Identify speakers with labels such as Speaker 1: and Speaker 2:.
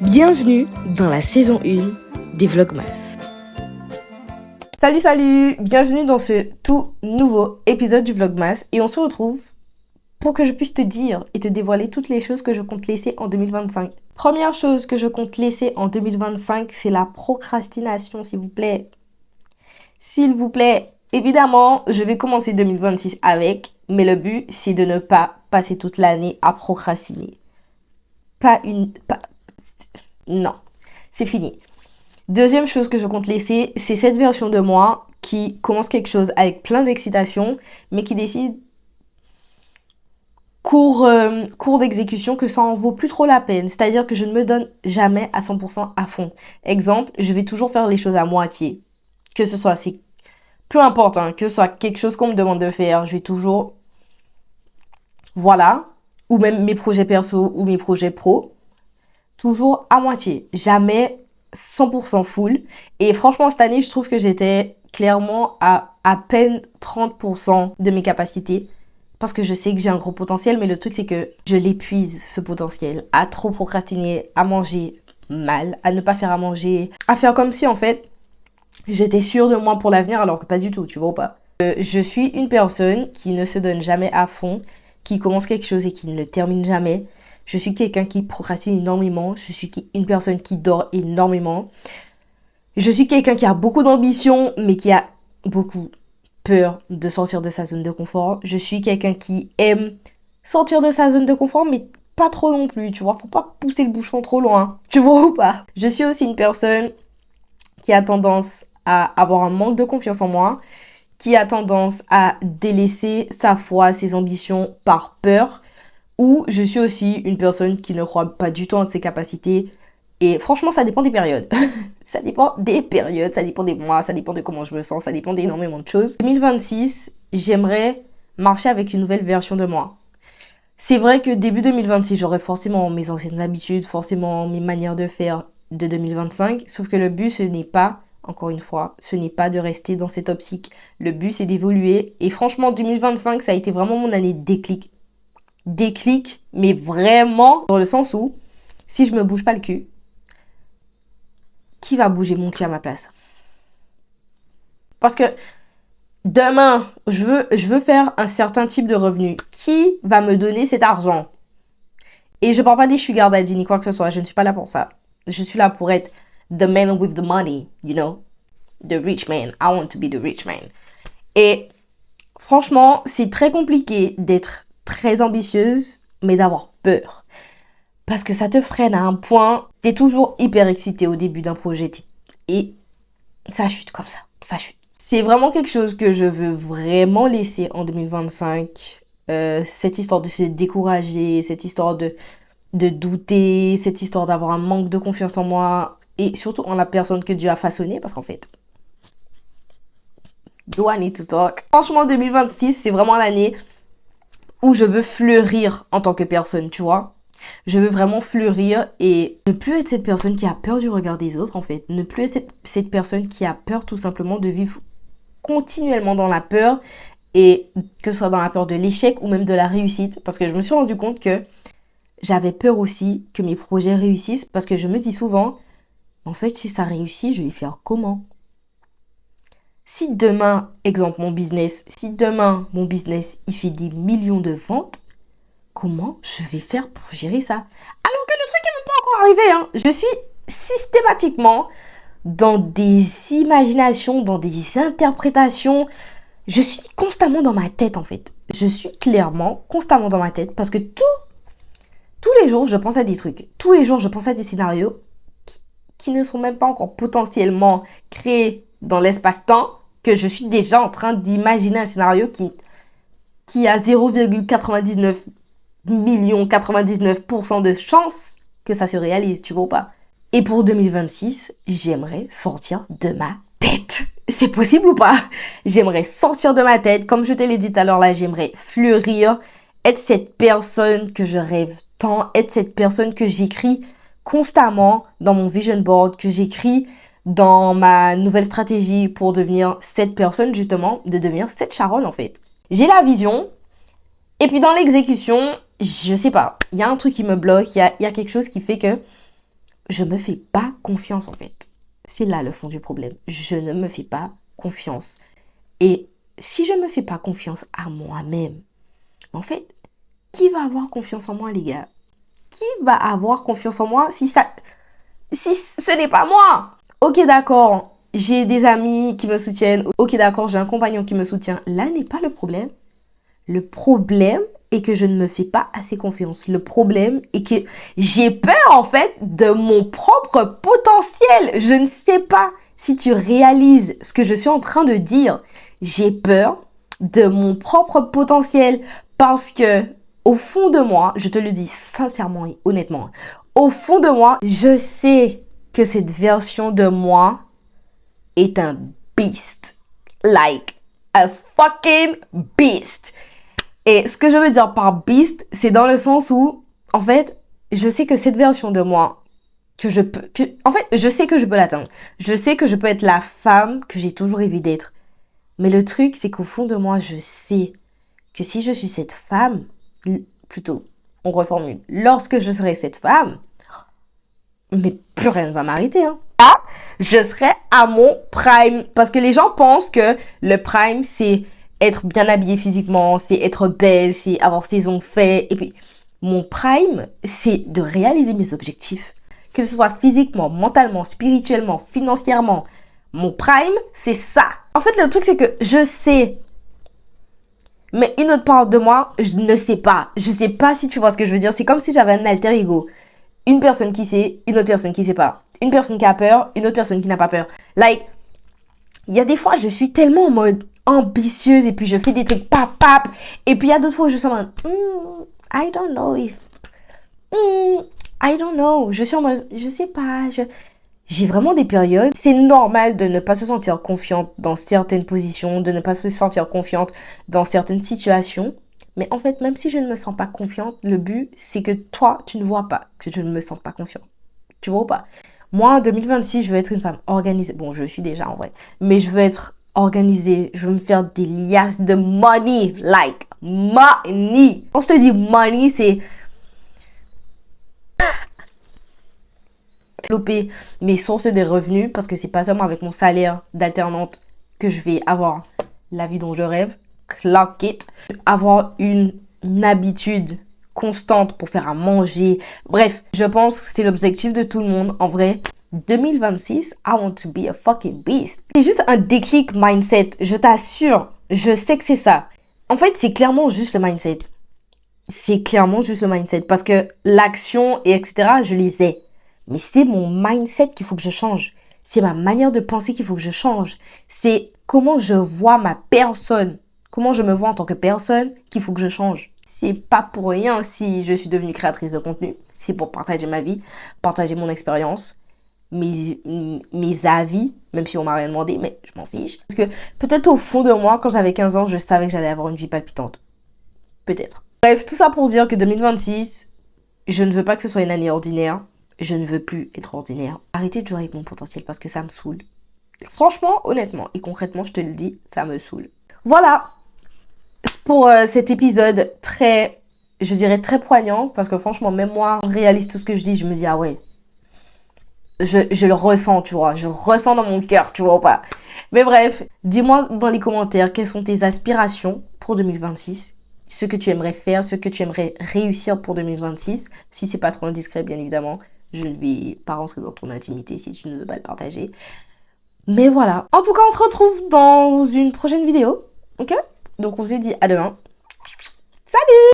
Speaker 1: Bienvenue dans la saison 1 des Vlogmas. Salut, bienvenue dans ce tout nouveau épisode du Vlogmas et on se retrouve pour que je puisse te dire et te dévoiler toutes les choses que je compte laisser en 2025. Première chose que je compte laisser en 2025, c'est la procrastination, s'il vous plaît. S'il vous plaît, évidemment, je vais commencer 2026 avec, mais le but, c'est de ne pas passer toute l'année à procrastiner. Non, c'est fini. Deuxième chose que je compte laisser, c'est cette version de moi qui commence quelque chose avec plein d'excitation, mais qui décide cours d'exécution que ça en vaut plus trop la peine. C'est-à-dire que je ne me donne jamais à 100% à fond. Exemple, je vais toujours faire les choses à moitié. Que ce soit, peu importe, que ce soit quelque chose qu'on me demande de faire, je vais toujours, voilà, ou même mes projets perso ou mes projets pro, toujours à moitié, jamais 100% full. Et franchement, cette année, je trouve que j'étais clairement à peine 30% de mes capacités. Parce que je sais que j'ai un gros potentiel, mais le truc, c'est que je l'épuise, ce potentiel. À trop procrastiner, à manger mal, à ne pas faire à manger, à faire comme si, en fait, j'étais sûre de moi pour l'avenir, alors que pas du tout, tu vois ou pas. Je suis une personne qui ne se donne jamais à fond, qui commence quelque chose et qui ne le termine jamais. Je suis quelqu'un qui procrastine énormément. Je suis une personne qui dort énormément. Je suis quelqu'un qui a beaucoup d'ambition, mais qui a beaucoup peur de sortir de sa zone de confort. Je suis quelqu'un qui aime sortir de sa zone de confort, mais pas trop non plus, tu vois. Faut pas pousser le bouchon trop loin, tu vois ou pas. Je suis aussi une personne qui a tendance à avoir un manque de confiance en moi, qui a tendance à délaisser sa foi, ses ambitions par peur. Ou je suis aussi une personne qui ne croit pas du tout en ses capacités. Et franchement, ça dépend des périodes. Ça dépend des périodes, ça dépend des mois, ça dépend de comment je me sens, ça dépend d'énormément de choses. 2026, j'aimerais marcher avec une nouvelle version de moi. C'est vrai que début 2026, j'aurai forcément mes anciennes habitudes, forcément mes manières de faire de 2025. Sauf que le but, ce n'est pas, encore une fois, ce n'est pas de rester dans cette optique. Le but, c'est d'évoluer. Et franchement, 2025, ça a été vraiment mon année déclic, mais vraiment dans le sens où si je me bouge pas le cul, qui va bouger mon cul à ma place? Parce que demain, je veux faire un certain type de revenu. Qui va me donner cet argent? Et je parle pas des sugar daddy ni quoi que ce soit. Je ne suis pas là pour ça. Je suis là pour être the man with the money, you know? The rich man. I want to be the rich man. Et franchement, c'est très compliqué d'être très ambitieuse, mais d'avoir peur. Parce que ça te freine à un point, t'es toujours hyper excité au début d'un projet et ça chute comme ça chute. C'est vraiment quelque chose que je veux vraiment laisser en 2025. Cette histoire de se décourager, cette histoire de douter, cette histoire d'avoir un manque de confiance en moi et surtout en la personne que Dieu a façonnée parce qu'en fait, do I need to talk? Franchement, 2026, c'est vraiment l'année où je veux fleurir en tant que personne, tu vois. Je veux vraiment fleurir et ne plus être cette personne qui a peur du regard des autres, en fait. Ne plus être cette personne qui a peur tout simplement de vivre continuellement dans la peur et que ce soit dans la peur de l'échec ou même de la réussite. Parce que je me suis rendu compte que j'avais peur aussi que mes projets réussissent parce que je me dis souvent, en fait, si ça réussit, je vais faire comment? Si demain, exemple mon business, il fait des millions de ventes, comment je vais faire pour gérer ça? Alors que le truc n'est même pas encore arrivé. Je suis systématiquement dans des imaginations, dans des interprétations. Je suis constamment dans ma tête en fait. Je suis clairement constamment dans ma tête parce que tous les jours, je pense à des trucs. Tous les jours, je pense à des scénarios qui ne sont même pas encore potentiellement créés dans l'espace-temps, que je suis déjà en train d'imaginer un scénario qui a 0,99 99% de chances que ça se réalise, tu vois ou pas? Et pour 2026, j'aimerais sortir de ma tête. C'est possible ou pas? J'aimerais sortir de ma tête. Comme je te l'ai dit tout à l'heure là, j'aimerais fleurir, être cette personne que je rêve tant, être cette personne que j'écris constamment dans mon vision board, que j'écris dans ma nouvelle stratégie pour devenir cette personne justement, de devenir cette Sharon en fait. J'ai la vision et puis dans l'exécution, je sais pas, il y a un truc qui me bloque, il y a quelque chose qui fait que je me fais pas confiance en fait. C'est là le fond du problème. Je ne me fais pas confiance. Et si je ne me fais pas confiance à moi-même, en fait, qui va avoir confiance en moi, les gars? Qui va avoir confiance en moi si ce n'est pas moi? Ok, d'accord, j'ai des amis qui me soutiennent. Ok, d'accord, j'ai un compagnon qui me soutient. Là n'est pas le problème. Le problème est que je ne me fais pas assez confiance. Le problème est que j'ai peur, en fait, de mon propre potentiel. Je ne sais pas si tu réalises ce que je suis en train de dire. J'ai peur de mon propre potentiel parce que, au fond de moi, je te le dis sincèrement et honnêtement, au fond de moi, je sais que cette version de moi est un beast. Like a fucking beast. Et ce que je veux dire par beast, c'est dans le sens où, en fait, je sais que cette version de moi, en fait, je sais que je peux l'atteindre. Je sais que je peux être la femme que j'ai toujours rêvé d'être. Mais le truc, c'est qu'au fond de moi, je sais que si je suis cette femme, plutôt, on reformule, lorsque je serai cette femme, mais plus rien ne va m'arrêter, hein. Là, je serai à mon prime. Parce que les gens pensent que le prime, c'est être bien habillée physiquement, c'est être belle, c'est avoir ses ongles faits. Et puis, mon prime, c'est de réaliser mes objectifs. Que ce soit physiquement, mentalement, spirituellement, financièrement. Mon prime, c'est ça. En fait, le truc, c'est que je sais. Mais une autre part de moi, je ne sais pas. Je sais pas si tu vois ce que je veux dire. C'est comme si j'avais un alter ego. Une personne qui sait, une autre personne qui sait pas. Une personne qui a peur, une autre personne qui n'a pas peur. Like, il y a des fois, je suis tellement en mode ambitieuse et puis je fais des trucs pap. Et puis il y a d'autres fois où je suis en mode, I don't know if, I don't know. Je suis en mode, je sais pas, j'ai vraiment des périodes. C'est normal de ne pas se sentir confiante dans certaines positions, de ne pas se sentir confiante dans certaines situations. Mais en fait, même si je ne me sens pas confiante, le but, c'est que toi, tu ne vois pas que je ne me sens pas confiante. Tu vois ou pas? Moi, en 2026, je veux être une femme organisée. Bon, je suis déjà en vrai. Mais je veux être organisée. Je veux me faire des liasses de money. Like, money. Quand je te dis money, c'est développer mes sources de revenus. Parce que c'est pas seulement avec mon salaire d'alternante que je vais avoir la vie dont je rêve. Clock it. Avoir une habitude constante pour faire à manger. Bref, je pense que c'est l'objectif de tout le monde. En vrai, 2026, I want to be a fucking beast. C'est juste un déclic mindset. Je t'assure. Je sais que c'est ça. En fait, c'est clairement juste le mindset. C'est clairement juste le mindset. Parce que l'action et etc., je les ai. Mais c'est mon mindset qu'il faut que je change. C'est ma manière de penser qu'il faut que je change. C'est comment je vois ma personne. Comment je me vois en tant que personne qu'il faut que je change. C'est pas pour rien si je suis devenue créatrice de contenu. C'est pour partager ma vie, partager mon expérience, mes avis, même si on m'a rien demandé, mais je m'en fiche. Parce que peut-être au fond de moi, quand j'avais 15 ans, je savais que j'allais avoir une vie palpitante. Peut-être. Bref, tout ça pour dire que 2026, je ne veux pas que ce soit une année ordinaire. Je ne veux plus être ordinaire. Arrêtez de jouer avec mon potentiel parce que ça me saoule. Franchement, honnêtement et concrètement, je te le dis, ça me saoule. Voilà pour cet épisode très, je dirais très poignant. Parce que franchement, même moi, je réalise tout ce que je dis. Je me dis, ah ouais, je le ressens, tu vois. Je ressens dans mon cœur, tu vois ou pas. Mais bref, dis-moi dans les commentaires quelles sont tes aspirations pour 2026. Ce que tu aimerais faire, ce que tu aimerais réussir pour 2026. Si c'est pas trop indiscret, bien évidemment. Je ne vais pas rentrer dans ton intimité si tu ne veux pas le partager. Mais voilà. En tout cas, on se retrouve dans une prochaine vidéo. Ok? Donc, on se dit à demain. Salut!